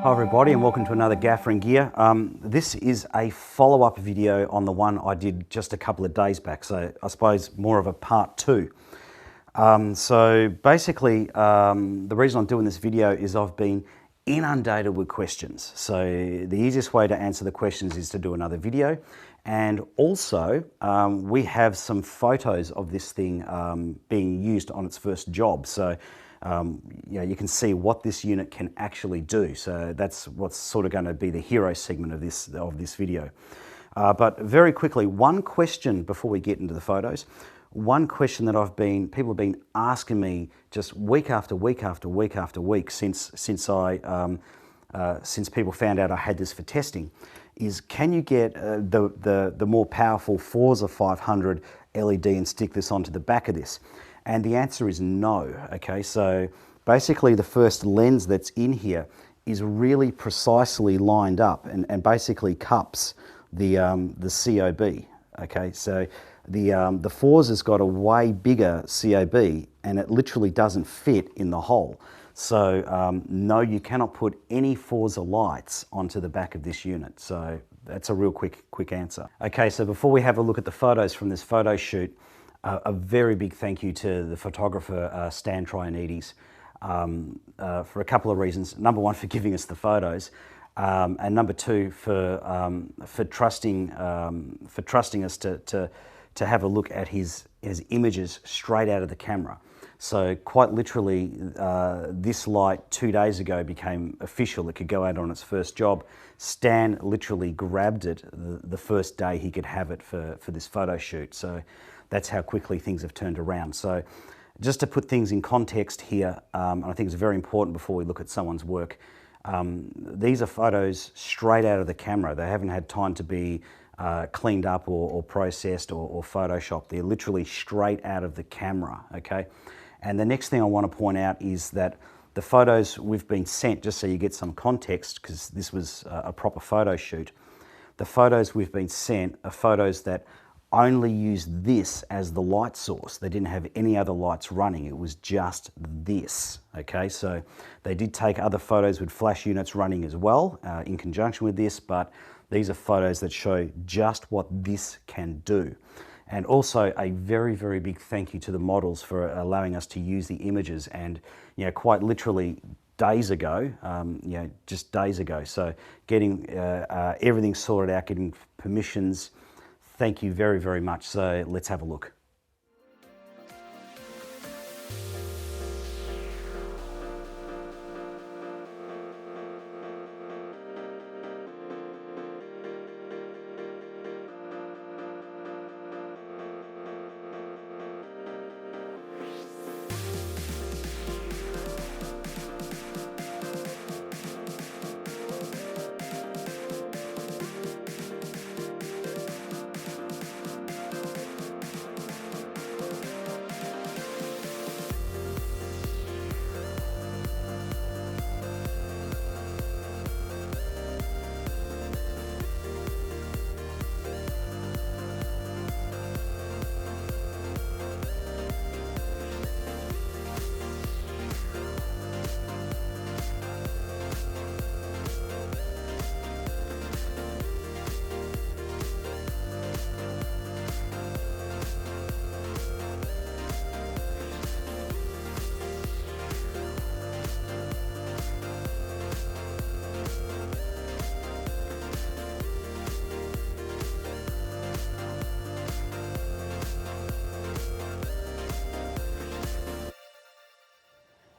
Hi everybody and welcome to another Gaffer and Gear. This is a follow-up video on the one I did just a couple of days back, so I suppose more of a part two. So basically the reason I'm doing this video is I've been inundated with questions. So the easiest way to answer the questions is to do another video. And also we have some photos of this thing being used on its first job. So you can see what this unit can actually do. So that's what's sort of going to be the hero segment of this video. But very quickly, one question before we get into the photos. One question that people have been asking me just week after week after week after week since people found out I had this for testing is, can you get the more powerful Forza 500 LED and stick this onto the back of this? And the answer is no. Okay, so basically the first lens that's in here is really precisely lined up and basically cups the COB. Okay, so the Forza's got a way bigger COB and it literally doesn't fit in the hole. So no, you cannot put any Forza lights onto the back of this unit. So that's a real quick answer. Okay, so before we have a look at the photos from this photo shoot, a very big thank you to the photographer Stan Trianides for a couple of reasons. Number one, for giving us the photos, and number two, for trusting us to have a look at his images straight out of the camera. So quite literally, this light 2 days ago became official. It could go out on its first job. Stan literally grabbed it the first day he could have it for this photo shoot. So that's how quickly things have turned around. So just to put things in context here, and I think it's very important before we look at someone's work, these are photos straight out of the camera. They haven't had time to be cleaned up or processed or photoshopped. They're literally straight out of the camera, okay? And the next thing I want to point out is that the photos we've been sent, just so you get some context, because this was a proper photo shoot, the photos we've been sent are photos that only used this as the light source. They didn't have any other lights running. It was just this, okay? So they did take other photos with flash units running as well in conjunction with this, but these are photos that show just what this can do. And also a very, very big thank you to the models for allowing us to use the images, and quite literally days ago, just days ago. So getting everything sorted out, getting permissions. Thank you very, very much. So let's have a look.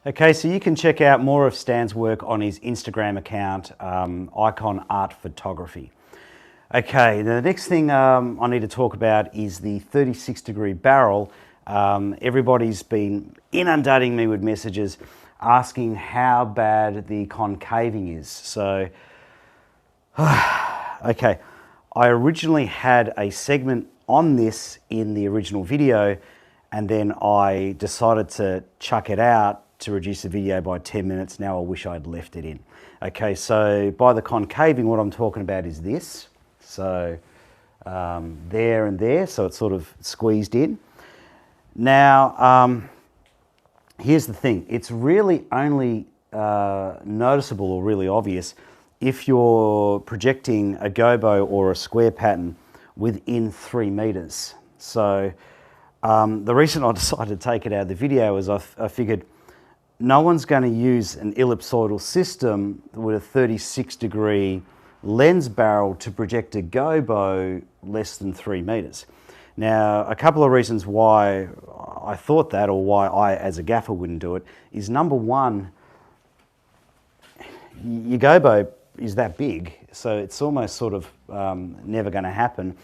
Okay, so you can check out more of Stan's work on his Instagram account, Icon Art Photography. Okay, the next thing I need to talk about is the 36-degree barrel. Everybody's been inundating me with messages asking how bad the concaving is. So, okay, I originally had a segment on this in the original video, and then I decided to chuck it out to reduce the video by 10 minutes. Now I wish I'd left it in. Okay, so by the concaving, what I'm talking about is this. So there and there, so it's sort of squeezed in. Now, here's the thing. It's really only noticeable or really obvious if you're projecting a gobo or a square pattern within 3 meters. So the reason I decided to take it out of the video is I figured no one's going to use an ellipsoidal system with a 36-degree lens barrel to project a gobo less than 3 meters. Now, a couple of reasons why I thought that, or why I, as a gaffer, wouldn't do it, is number one, your gobo is that big, so it's almost sort of never going to happen.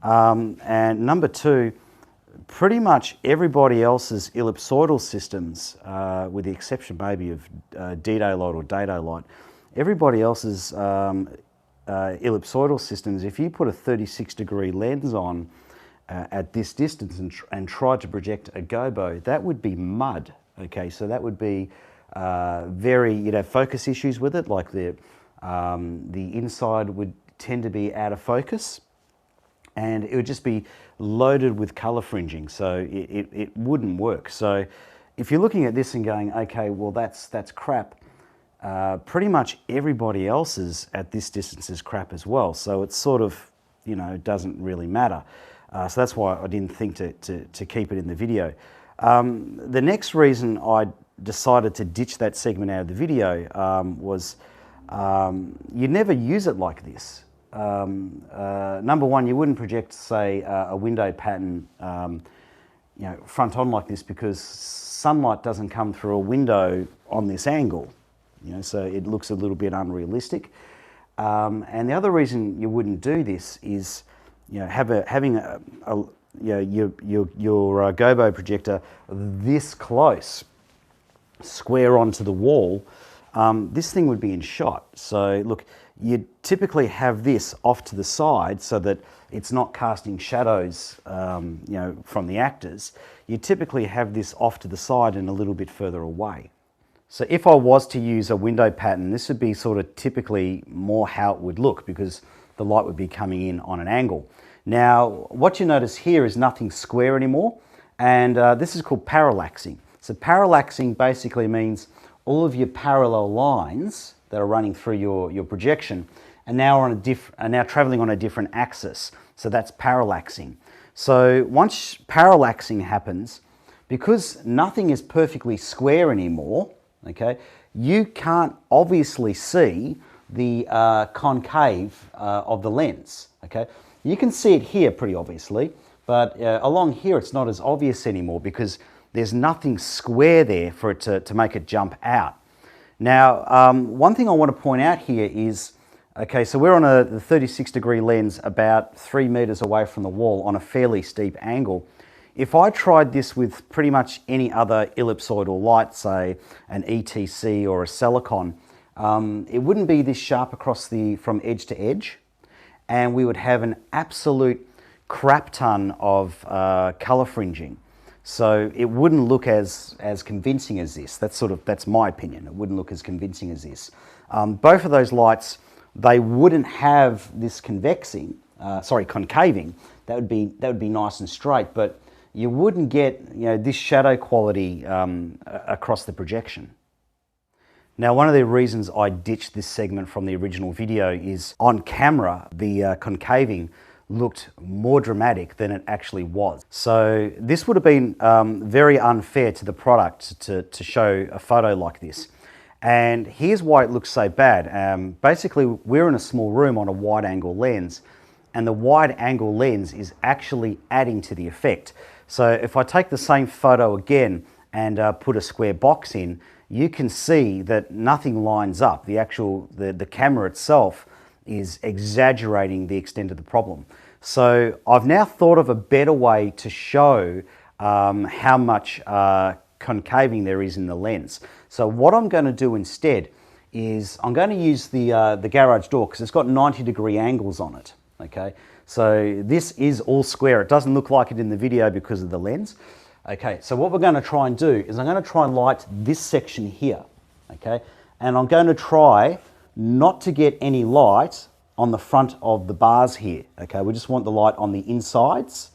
And number two, pretty much everybody else's ellipsoidal systems, with the exception maybe of D-Day-Light or Day-Day-Light, everybody else's ellipsoidal systems, if you put a 36-degree lens on at this distance and tried to project a gobo, that would be mud. Okay, so that would be very, you'd have focus issues with it, like the inside would tend to be out of focus, and it would just be loaded with color fringing, so it wouldn't work. So if you're looking at this and going, okay, well that's crap, pretty much everybody else's at this distance is crap as well. So it's sort of, you know, doesn't really matter. So that's why I didn't think to keep it in the video. The next reason I decided to ditch that segment out of the video was you'd never use it like this. Number one, you wouldn't project, say, a window pattern, you know, front on like this, because sunlight doesn't come through a window on this angle, you know, so it looks a little bit unrealistic. And the other reason you wouldn't do this is, you know, having you know, your gobo projector this close, square onto the wall. This thing would be in shot. So look, you'd typically have this off to the side so that it's not casting shadows, you know, from the actors. You typically have this off to the side and a little bit further away. So if I was to use a window pattern, this would be sort of typically more how it would look, because the light would be coming in on an angle. Now, what you notice here is nothing square anymore, and this is called parallaxing. So parallaxing basically means all of your parallel lines that are running through your projection are now traveling on a different axis. So that's parallaxing. So once parallaxing happens, because nothing is perfectly square anymore, okay, you can't obviously see the concave of the lens. Okay, you can see it here pretty obviously, but along here it's not as obvious anymore because there's nothing square there for it to make it jump out. Now, one thing I want to point out here is, okay, so we're on the 36-degree lens about 3 meters away from the wall on a fairly steep angle. If I tried this with pretty much any other ellipsoidal light, say an ETC or a Celicon, it wouldn't be this sharp across from edge to edge, and we would have an absolute crap ton of color fringing. So it wouldn't look as convincing as this. That's my opinion. It wouldn't look as convincing as this. Both of those lights, they wouldn't have this concaving. That would be nice and straight, but you wouldn't get, you know, this shadow quality across the projection. Now, one of the reasons I ditched this segment from the original video is on camera, the concaving looked more dramatic than it actually was. So this would have been very unfair to the product to show a photo like this. And here's why it looks so bad. Basically, we're in a small room on a wide angle lens, and the wide angle lens is actually adding to the effect. So if I take the same photo again and put a square box in, you can see that nothing lines up. The camera itself is exaggerating the extent of the problem. So I've now thought of a better way to show how much concaving there is in the lens. So what I'm going to do instead is I'm going to use the garage door, because it's got 90-degree angles on it. Okay, so this is all square. It doesn't look like it in the video because of the lens. Okay, so what we're going to try and do is I'm going to try and light this section here. Okay, and I'm going to try not to get any light on the front of the bars here. Okay, we just want the light on the insides.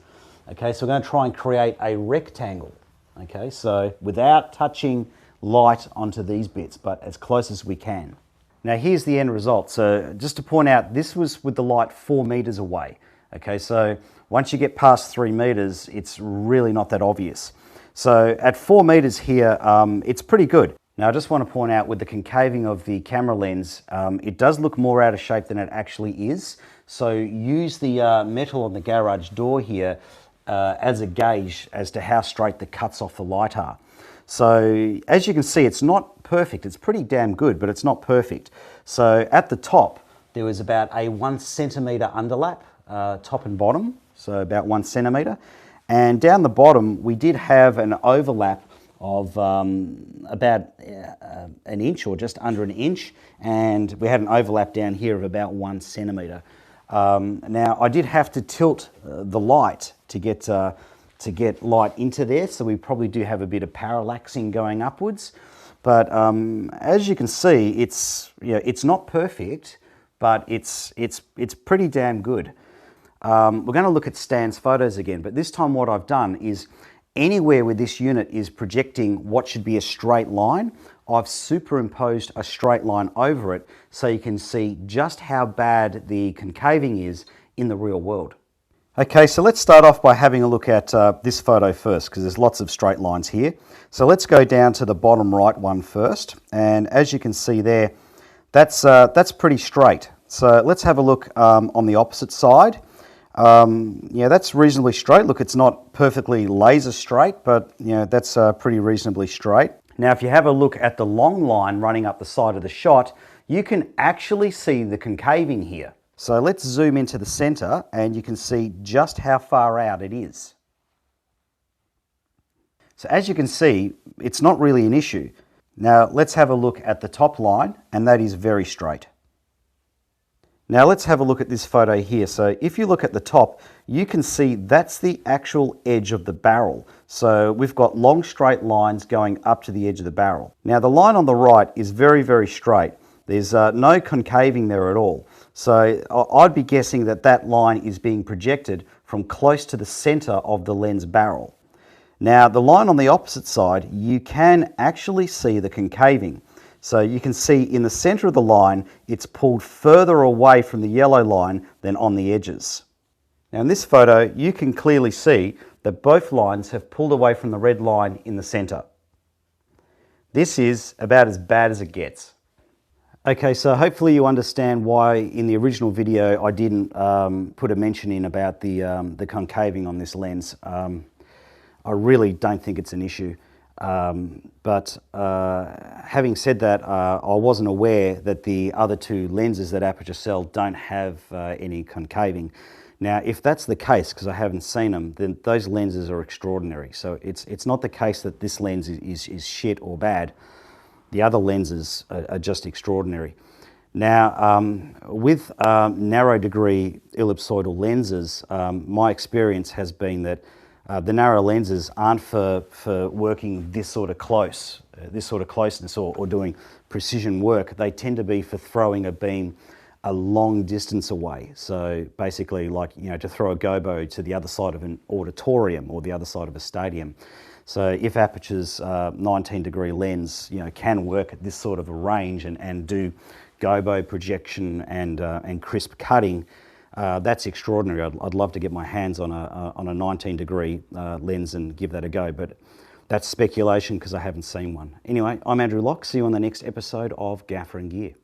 Okay, so we're going to try and create a rectangle. Okay, so without touching light onto these bits, but as close as we can. Now here's the end result. So just to point out, this was with the light 4 meters away. Okay, so once you get past 3 meters, it's really not that obvious. So at 4 meters here, it's pretty good. Now I just want to point out with the concaving of the camera lens, it does look more out of shape than it actually is. So use the metal on the garage door here as a gauge as to how straight the cuts off the light are. So as you can see, it's not perfect. It's pretty damn good, but it's not perfect. So at the top, there was about a 1 centimeter underlap, top and bottom, so about 1 centimeter. And down the bottom, we did have an overlap of about an inch or just under an inch, and we had an overlap down here of about 1 centimeter. Now I did have to tilt the light to get light into there, so we probably do have a bit of parallaxing going upwards. But as you can see, it's not perfect, but it's pretty damn good. We're going to look at Stan's photos again, but this time what I've done is anywhere where this unit is projecting what should be a straight line, I've superimposed a straight line over it so you can see just how bad the concaving is in the real world. Okay, so let's start off by having a look at this photo first, because there's lots of straight lines here. So let's go down to the bottom right one first, and as you can see there, that's pretty straight. So let's have a look on the opposite side. Yeah, that's reasonably straight. Look, it's not perfectly laser straight, but that's pretty reasonably straight. Now, if you have a look at the long line running up the side of the shot, you can actually see the concaving here. So let's zoom into the center and you can see just how far out it is. So as you can see, it's not really an issue. Now let's have a look at the top line, and that is very straight. Now let's have a look at this photo here. So if you look at the top, you can see that's the actual edge of the barrel. So we've got long straight lines going up to the edge of the barrel. Now the line on the right is very, very straight. There's no concaving there at all. So I'd be guessing that that line is being projected from close to the center of the lens barrel. Now the line on the opposite side, you can actually see the concaving. So you can see in the center of the line, it's pulled further away from the yellow line than on the edges. Now in this photo, you can clearly see that both lines have pulled away from the red line in the center. This is about as bad as it gets. Okay, so hopefully you understand why in the original video I didn't put a mention in about the concaving on this lens. I really don't think it's an issue. But having said that, I wasn't aware that the other two lenses that Aputure sell don't have any concaving. Now, if that's the case, because I haven't seen them, then those lenses are extraordinary. So it's not the case that this lens is shit or bad. The other lenses are just extraordinary. Now, with narrow degree ellipsoidal lenses, my experience has been that the narrow lenses aren't for working this sort of closeness or doing precision work. They tend to be for throwing a beam a long distance away. So basically, like to throw a gobo to the other side of an auditorium or the other side of a stadium. So if Aputure's 19-degree lens can work at this sort of a range and do gobo projection and crisp cutting, that's extraordinary. I'd love to get my hands on a 19-degree lens and give that a go, but that's speculation because I haven't seen one. Anyway, I'm Andrew Locke. See you on the next episode of Gaffer and Gear.